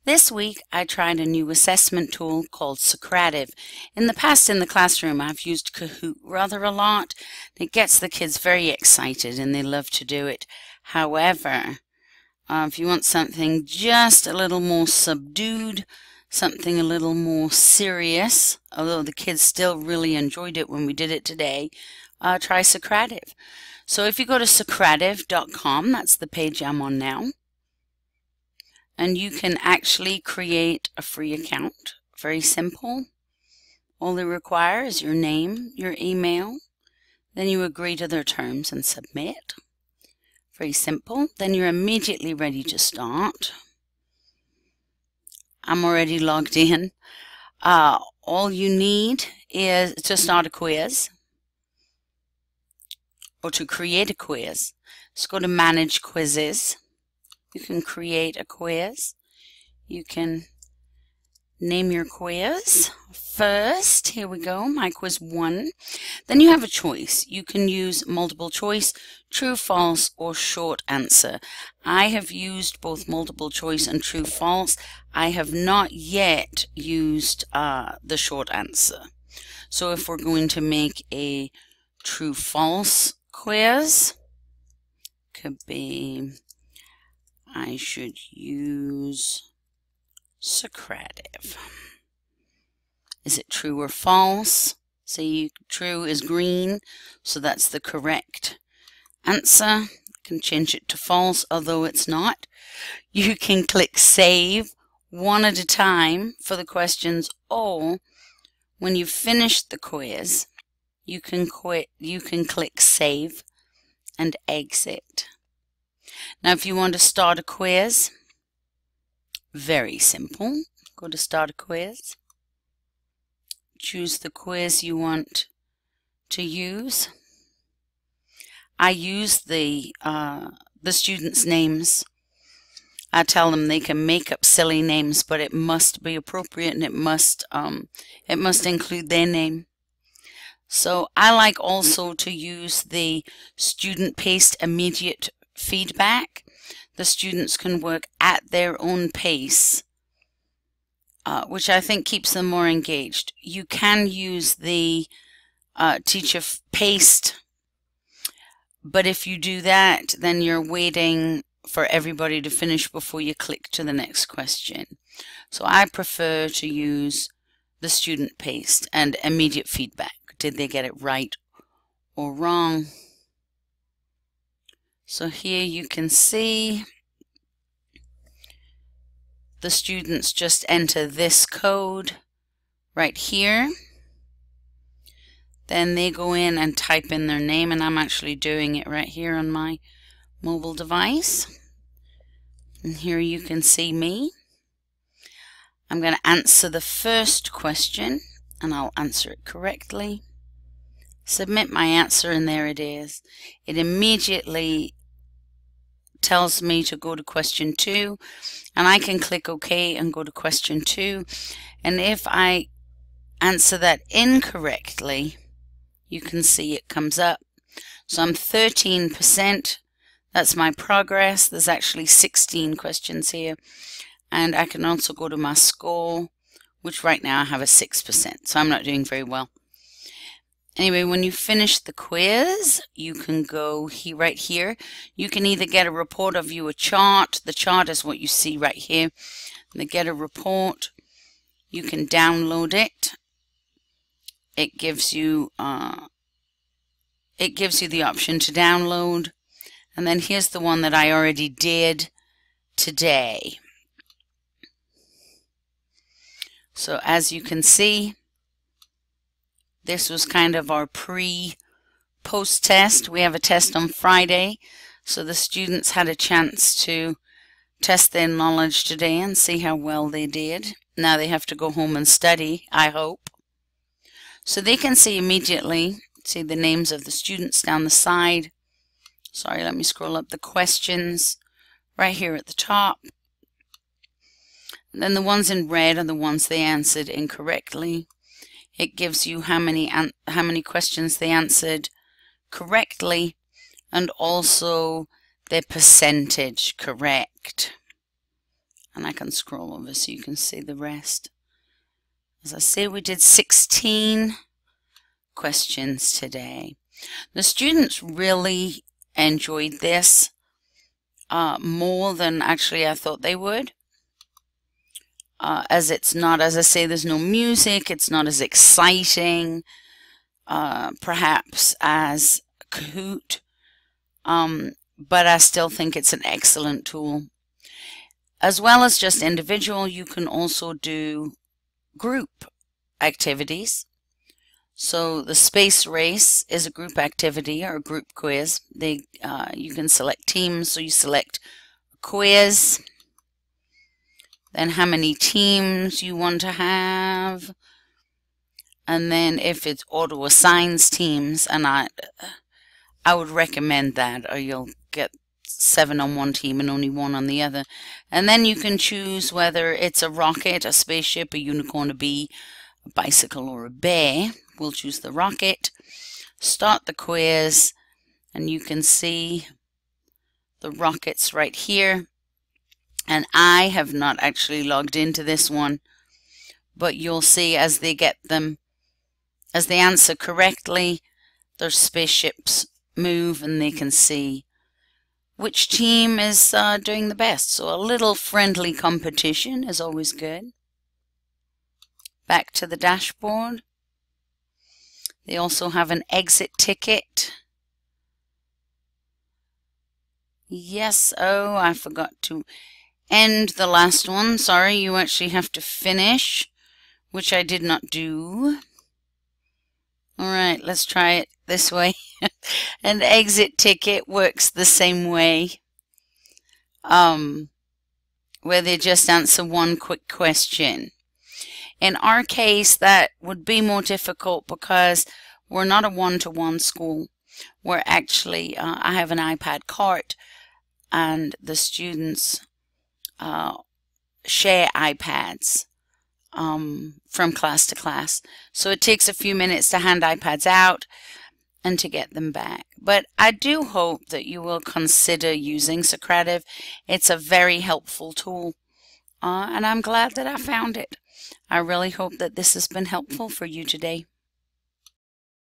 This week, I tried a new assessment tool called Socrative. In the past, in the classroom, I've used Kahoot rather a lot. It gets the kids very excited and they love to do it. However, if you want something just a little more subdued, something a little more serious, although the kids still really enjoyed it when we did it today, try Socrative. So if you go to Socrative.com, that's the page I'm on now, and you can actually create a free account. Very simple. All they require is your name, your email, then you agree to their terms and submit. Very simple. Then you're immediately ready to start. I'm already logged in. All you need is to start a quiz or to create a quiz. Let's go to Manage Quizzes. You can create a quiz. You can name your quiz. First, here we go, my quiz 1. Then you have a choice. You can use multiple choice, true, false, or short answer. I have used both multiple choice and true, false. I have not yet used the short answer. So if we're going to make a true, false quiz, could be, I should use Socrative. Is it true or false? See, true is green, so that's the correct answer. I can change it to false, although it's not. You can click Save one at a time for the questions, or when you've finished the quiz, you can click Save and exit. Now, if you want to start a quiz, very simple. Go to Start a Quiz. Choose the quiz you want to use. I use the students' names. I tell them they can make up silly names, but it must be appropriate and it must include their name. So I like also to use the student paced immediate feedback. The students can work at their own pace, which I think keeps them more engaged. You can use the teacher paced, but if you do that, then you're waiting for everybody to finish before you click to the next question. So I prefer to use the student paced and immediate feedback. Did they get it right or wrong? So here you can see the students just enter this code right here. Then they go in and type in their name, and I'm actually doing it right here on my mobile device. And here you can see me. I'm going to answer the first question, and I'll answer it correctly. Submit my answer, and there it is. It immediately tells me to go to question 2, and I can click OK and go to question 2. And if I answer that incorrectly, you can see it comes up. So I'm 13%. That's my progress. There's actually 16 questions here. And I can also go to my score, which right now I have a 6%. So I'm not doing very well. Anyway, when you finish the quiz, you can go right here. You can either get a report or view a chart. The chart is what you see right here. And to get a report, you can download it. It gives you the option to download. And then here's the one that I already did today. So as you can see, this was kind of our pre-post test. We have a test on Friday, so the students had a chance to test their knowledge today and see how well they did. Now they have to go home and study, I hope. So they can see immediately, see the names of the students down the side. Sorry, let me scroll up the questions right here at the top. And then the ones in red are the ones they answered incorrectly. It gives you how many questions they answered correctly, and also their percentage correct. And I can scroll over so you can see the rest. As I say, we did 16 questions today. The students really enjoyed this more than actually I thought they would. As it's not, as I say, there's no music, it's not as exciting, perhaps as Kahoot, but I still think it's an excellent tool. As well as just individual, you can also do group activities. So the space race is a group activity or a group quiz. You can select teams, so you select a quiz, then how many teams you want to have, and then if it auto assigns teams, and I would recommend that, or you'll get 7 on one team and only 1 on the other. And then you can choose whether it's a rocket, a spaceship, a unicorn, a bee, a bicycle, or a bear. We'll choose the rocket. Start the quiz, and you can see the rockets right here. And I have not actually logged into this one, but you'll see as they get them, as they answer correctly, their spaceships move and they can see which team is doing the best. So a little friendly competition is always good. Back to the dashboard. They also have an exit ticket. Yes, oh, I forgot to end the last one. Sorry, you actually have to finish, which I did not do. Alright, let's try it this way. An exit ticket works the same way, where they just answer one quick question. In our case, that would be more difficult because we're not a one-to-one school. We're actually, I have an iPad cart, and the students share iPads from class to class. So it takes a few minutes to hand iPads out and to get them back. But I do hope that you will consider using Socrative. It's a very helpful tool, and I'm glad that I found it. I really hope that this has been helpful for you today.